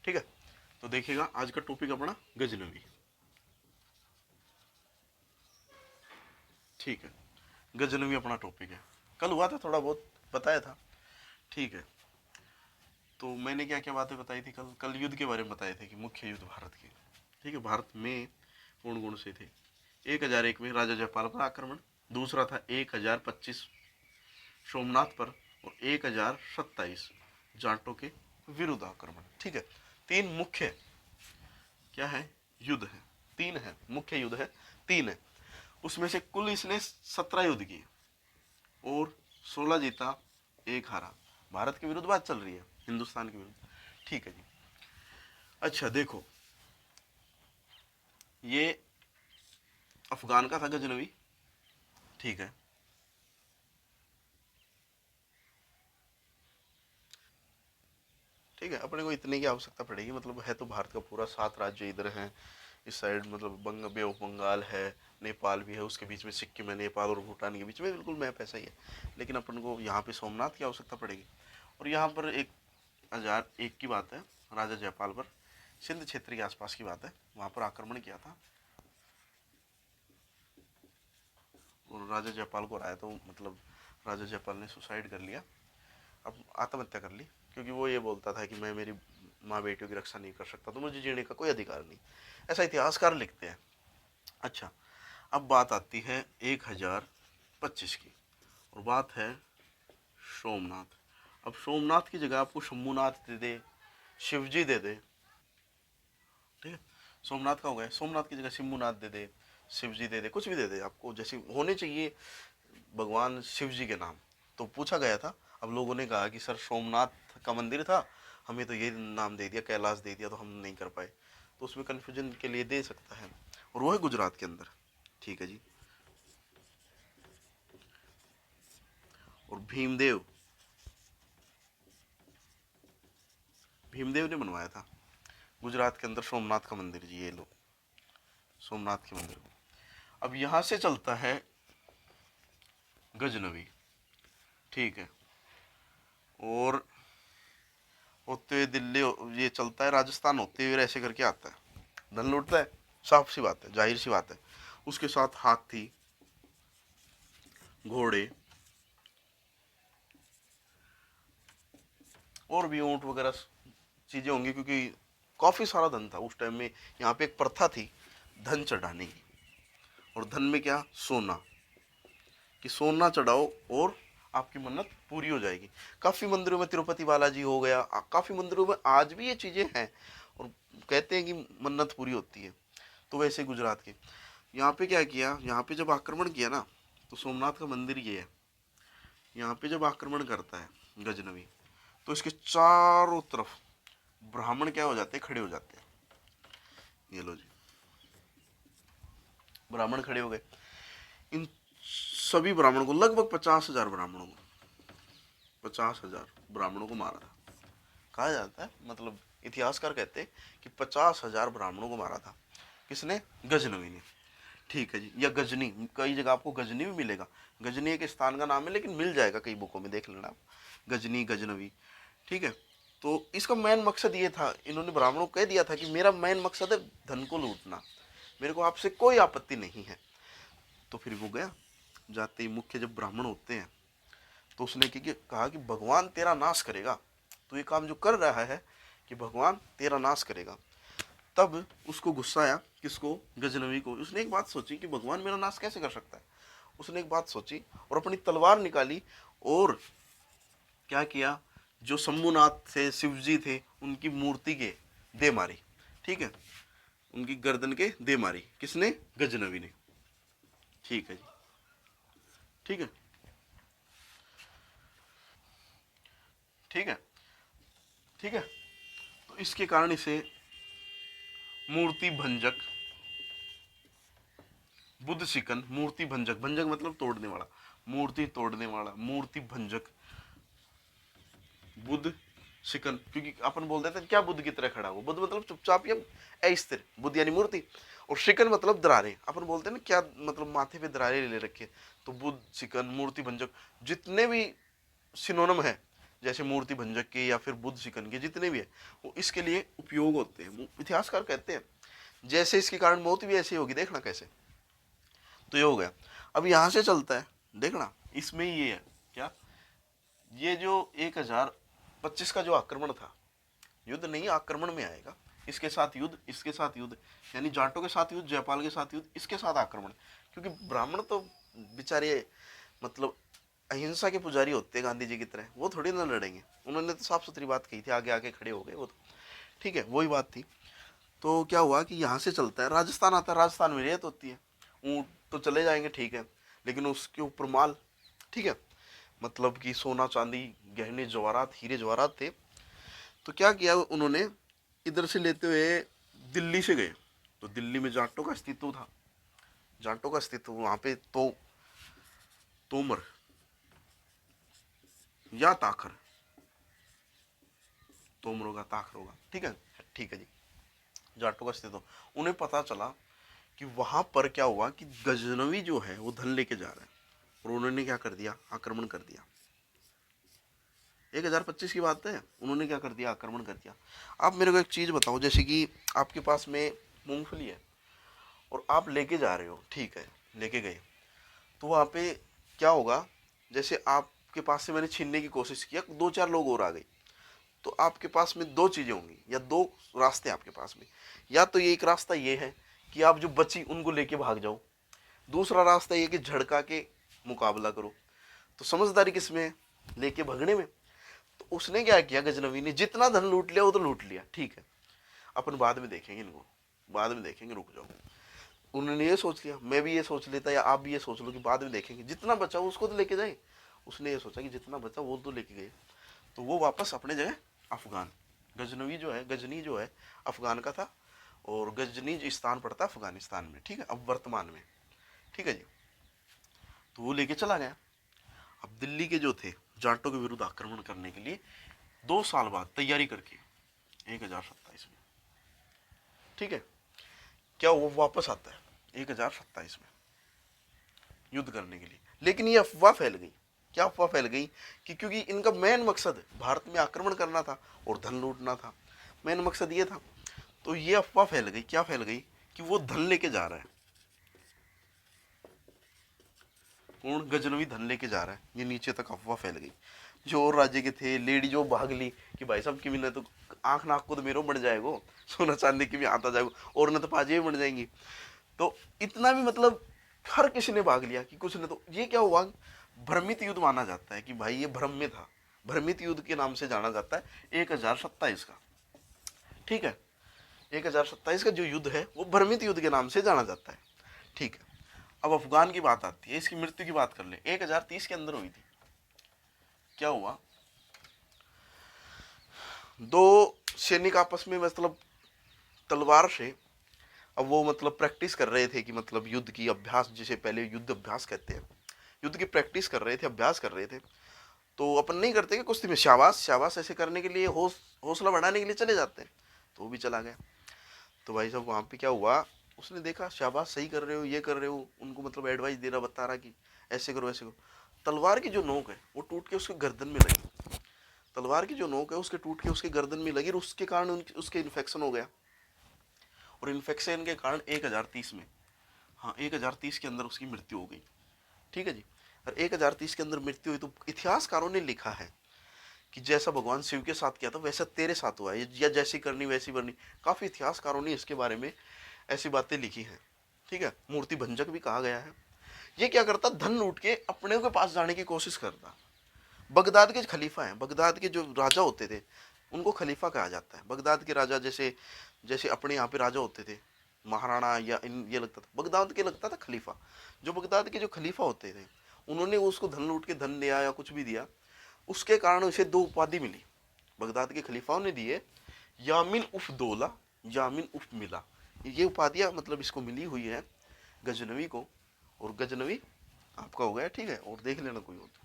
ठीक है, तो देखिएगा आज का टॉपिक अपना गजनवी। ठीक है, गजनवी अपना टॉपिक है। कल हुआ था, थोड़ा बहुत बताया था। ठीक है, तो मैंने क्या क्या बातें बताई थी कल? कल युद्ध के बारे में बताए थे कि मुख्य युद्ध भारत के। ठीक है, भारत में कौन कौन से थे? 1001 में राजा जयपाल पर आक्रमण, दूसरा था 1025 सोमनाथ पर, और 1027 जाटों के विरुद्ध आक्रमण। ठीक है, तीन मुख्य क्या है? युद्ध है। तीन है मुख्य युद्ध है, तीन है। उसमें से कुल इसने 17 युद्ध किए और 16 जीता, एक हारा। भारत के विरुद्ध बात चल रही है, हिंदुस्तान के विरुद्ध। ठीक है जी। अच्छा देखो, ये अफगान का था गजनवी। ठीक है, ठीक है, अपने को इतने की आवश्यकता पड़ेगी। मतलब है तो भारत का पूरा 7 राज्य इधर हैं, इस साइड मतलब बे ऑफ बंगाल है, नेपाल भी है, उसके बीच में सिक्किम है, नेपाल और भूटान के बीच में बिल्कुल मैप ऐसा ही है। लेकिन अपन को यहाँ पे सोमनाथ की आवश्यकता पड़ेगी। और यहाँ पर 1001 की बात है, राजा जयपाल पर, सिंध क्षेत्र के आसपास की बात है, वहाँ पर आक्रमण किया था और राजा जयपाल को हराया। तो मतलब राजा जयपाल ने सुसाइड कर लिया, अब आत्महत्या कर ली, क्योंकि वो ये बोलता था कि मैं मेरी माँ बेटियों की रक्षा नहीं कर सकता, तो मुझे जीने का कोई अधिकार नहीं। ऐसा इतिहासकार लिखते हैं। अच्छा, अब बात आती है 1025 की, और बात है सोमनाथ। अब सोमनाथ की जगह आपको शंभुनाथ दे दे, शिवजी दे दे, ठीक है, सोमनाथ का हो गया, सोमनाथ की जगह शंभुनाथ दे दे, शिवजी दे दे, कुछ भी दे दे, आपको जैसे होने चाहिए भगवान शिव जी के नाम। तो पूछा गया था, अब लोगों ने कहा कि सर सोमनाथ का मंदिर था, हमें तो ये नाम दे दिया, कैलाश दे दिया, तो हम नहीं कर पाए। तो उसमें कन्फ्यूजन के लिए दे सकता है, और वो है गुजरात के अंदर। ठीक है जी। और भीमदेव, भीमदेव ने बनवाया था गुजरात के अंदर सोमनाथ का मंदिर जी। ये लो सोमनाथ के मंदिर। अब यहां से चलता है गजनवी। ठीक है, और होते हुए दिल्ली, ये चलता है राजस्थान होते हुए, ऐसे करके आता है, धन लूटता है, साफ सी बात है, जाहिर सी बात है। उसके साथ हाथी, घोड़े और भी ऊंट वगैरह चीजें होंगी, क्योंकि काफी सारा धन था उस टाइम में। यहाँ पे एक प्रथा थी धन चढ़ाने की, और धन में क्या? सोना, कि सोना चढ़ाओ और आपकी मन्नत पूरी हो जाएगी। काफी मंदिरों में, तिरुपति बालाजी हो गया, काफी मंदिरों में आज भी ये चीजें हैं, और कहते हैं कि मन्नत पूरी होती है। तो वैसे गुजरात के यहाँ पे क्या किया, यहाँ पे जब आक्रमण किया ना, तो सोमनाथ का मंदिर ये है, यहाँ पे जब आक्रमण करता है गजनवी, तो इसके चारों तरफ ब्राह्मण क्या हो जाते हैं? खड़े हो जाते हैं। ये लो जी, ब्राह्मण खड़े हो गए। इन सभी ब्राह्मणों को, लगभग 50,000 ब्राह्मणों को, 50,000 ब्राह्मणों को मारा था। कहा जाता है, मतलब इतिहासकार कहते हैं कि 50,000 ब्राह्मणों को मारा था। किसने? गजनवी ने। ठीक है जी, या गजनी, कई जगह आपको गजनी भी मिलेगा। गजनी एक स्थान का नाम है, लेकिन मिल जाएगा कई बुकों में, देख लेना आप, गजनी, गजनवी। ठीक है, तो इसका मेन मकसद ये था, इन्होंने ब्राह्मणों को कह दिया था कि मेरा मेन मकसद है धन को लूटना, मेरे को आपसे कोई आपत्ति नहीं है। तो फिर वो गया, जाते ही मुख्य जब ब्राह्मण होते हैं, तो उसने कहा कि भगवान तेरा नाश करेगा, तो ये काम जो कर रहा है कि भगवान तेरा नाश करेगा। तब उसको गुस्सा आया, किसको? गजनवी को। उसने एक बात सोची कि भगवान मेरा नाश कैसे कर सकता है। उसने एक बात सोची और अपनी तलवार निकाली, और क्या किया, जो शंभुनाथ थे, शिवजी थे, उनकी मूर्ति के दे मारी। ठीक है, उनकी गर्दन के दे मारी। किसने? गजनवी ने। ठीक है जी। ठीक है, ठीक है, ठीक है। तो इसके कारण इसे मूर्ति भंजक, बुद्ध शिकन, मूर्ति भंजक, भंजक मतलब तोड़ने वाला, मूर्ति तोड़ने वाला, मूर्ति भंजक, बुद्ध शिकन। क्योंकि अपन बोल देते हैं क्या बुद्ध की तरह खड़ा हुआ, बुद्ध मतलब चुपचाप या अस्थिर, बुद्ध यानी मूर्ति, और शिकन मतलब दरारे। अपन बोलते हैं ना क्या मतलब, माथे पे दरारे ले रखे, तो बुद्ध शिकन, मूर्ति भंजक, जितने भी सिनोनिम है, जैसे मूर्ति भंजक के या फिर बुद्ध शिकन के जितने भी है वो इसके लिए उपयोग होते हैं। वो इतिहासकार कहते हैं जैसे इसके कारण मौत भी ऐसी होगी, देखना कैसे। तो ये हो गया। अब यहां से चलता है, देखना इसमें ये है क्या, ये जो 1025 का जो आक्रमण था, युद्ध नहीं आक्रमण में आएगा, इसके साथ युद्ध, इसके साथ युद्ध, यानी जाटों के साथ युद्ध, जयपाल के साथ युद्ध, इसके साथ आक्रमण। क्योंकि ब्राह्मण तो बेचारे मतलब अहिंसा के पुजारी होते हैं गांधी जी की तरह, वो थोड़ी ना लड़ेंगे। उन्होंने तो साफ सुथरी बात कही थी, आगे आके खड़े हो गए वो तो, ठीक है, वही बात थी। तो क्या हुआ कि यहाँ से चलता है, राजस्थान आता है, राजस्थान में रेत होती है, ऊँट तो चले जाएंगे ठीक है, लेकिन उसके ऊपर माल, ठीक है, मतलब कि सोना चांदी गहने जवाहरात हीरे जवाहरात थे। तो क्या किया उन्होंने, इधर से लेते हुए दिल्ली से गए। तो दिल्ली में जाटों का अस्तित्व था, जाटों का अस्तित्व वहां पे तो तोमर या ताखर, तोमर होगा ताखर होगा, ठीक है, ठीक है जी, जाटों का अस्तित्व। उन्हें पता चला कि वहां पर क्या हुआ कि गजनवी जो है वो धन लेके जा रहा है, और उन्होंने क्या कर दिया, आक्रमण कर दिया। 1025 की बात है, उन्होंने क्या कर दिया, आक्रमण कर दिया। आप मेरे को एक चीज बताओ, जैसे कि आपके पास में मूंगफली है और आप लेके जा रहे हो, ठीक है, लेके गए, तो वहां पे क्या होगा, जैसे आपके पास से मैंने छीनने की कोशिश किया, दो चार लोग और आ गए, तो आपके पास में दो चीजें होंगी या दो रास्ते आपके पास में। या तो ये एक रास्ता ये है कि आप जो बची उनको लेके भाग जाओ, दूसरा रास्ता ये कि झड़का के मुकाबला करो। तो समझदारी किसमें है, लेके भगने में। तो उसने क्या किया, गजनवी ने जितना धन लूट लिया वो तो लूट लिया, ठीक है, अपन बाद में देखेंगे इनको, बाद में देखेंगे, रुक जाओ। उन्होंने ये सोच लिया, मैं भी ये सोच लेता, या आप भी ये सोच लो कि बाद में देखेंगे, जितना बचा उसको तो लेके जाए। उसने ये सोचा कि जितना बचा वो तो लेके गए, तो वो वापस अपने जगह अफगान, गजनवी जो है, गजनी जो है अफगान का था, और गजनी स्थान पड़ता अफगानिस्तान में, ठीक है, अब वर्तमान में, ठीक है जी। तो वो लेके चला गया। अब दिल्ली के जो थे जाटों के विरुद्ध आक्रमण करने के लिए 2 साल बाद तैयारी करके 1027 में, ठीक है, क्या वो वापस आता है 1027 में युद्ध करने के लिए। लेकिन ये अफवाह फैल गई, क्या अफवाह फैल गई कि क्योंकि इनका मेन मकसद भारत में आक्रमण करना था और धन लूटना था, मेन मकसद ये था। तो ये अफवाह फैल गई, क्या फैल गई, कि वो धन लेके जा रहा है, कौन, गजनवी धन लेके जा रहा है, ये नीचे तक अफवाह फैल गई। जो और राज्य के थे लेडी जो भाग ली कि भाई साहब की भी न तो आंख नाक को तो मेरो बढ़ जाएगा, सोना चांदी की भी आता जाएगा, और न तो पाजे भी बढ़ जाएंगी। तो इतना भी मतलब हर किसी ने भाग लिया कि कुछ ने, तो ये क्या हुआ, भ्रमित युद्ध माना जाता है कि भाई ये भ्रम में था, भ्रमित युद्ध के नाम से जाना जाता है 1027 का, ठीक है, 1027 का जो युद्ध है वो भ्रमित युद्ध के नाम से जाना जाता है, ठीक है। अब अफगान की बात आती है, इसकी मृत्यु की बात कर ले, 1030 के अंदर हुई थी। क्या हुआ, दो सैनिक आपस में मतलब तलवार से, अब वो मतलब प्रैक्टिस कर रहे थे कि मतलब युद्ध की अभ्यास, जिसे पहले युद्ध अभ्यास कहते हैं, युद्ध की प्रैक्टिस कर रहे थे, अभ्यास कर रहे थे। तो अपन नहीं करते कि कुश्ती में शाबाश शाबाश ऐसे करने के लिए, हौसला बढ़ाने के लिए चले जाते हैं, तो वो भी चला गया। तो भाई साहब वहाँ पे क्या हुआ, उसने देखा शाबाश सही कर रहे हो, ये कर रहे हो, उनको मतलब एडवाइस दे रहा, बता रहा कि ऐसे करो ऐसे करो। तलवार की जो नोक है वो टूट के उसके गर्दन में लगी, तलवार की जो नोक है उसके टूट के उसके गर्दन में लगी, और उसके कारण उसके इन्फेक्शन हो गया, और इन्फेक्शन के कारण 1030 में, हाँ 1030 के अंदर उसकी मृत्यु हो गई, ठीक है जी। और 1030 के अंदर मृत्यु हुई, तो इतिहासकारों ने लिखा है कि जैसा भगवान शिव के साथ किया था वैसा तेरे साथ हुआ है, या जैसी करनी वैसी बननी। काफी इतिहासकारों ने इसके बारे में ऐसी बातें लिखी हैं, ठीक है, मूर्ति भंजक भी कहा गया है। ये क्या करता, धन लूट के अपने के पास जाने की कोशिश करता। बगदाद के खलीफा हैं, बगदाद के जो राजा होते थे उनको खलीफा कहा जाता है। बगदाद के राजा जैसे जैसे अपने यहाँ पे राजा होते थे महाराणा, या इन ये लगता था, बगदाद के लगता था खलीफा। जो बगदाद के जो खलीफा होते थे उन्होंने उसको धन लूट के धन दिया या कुछ भी दिया, उसके कारण उसे 2 उपाधि मिली, बगदाद के खलीफाओं ने दिए, यामिन उफ दौला, यामिन उफ मिला, ये उपाधियाँ मतलब इसको मिली हुई है गजनवी को। और गजनवी आपका हो गया, ठीक है, और देख लेना कोई हो तो।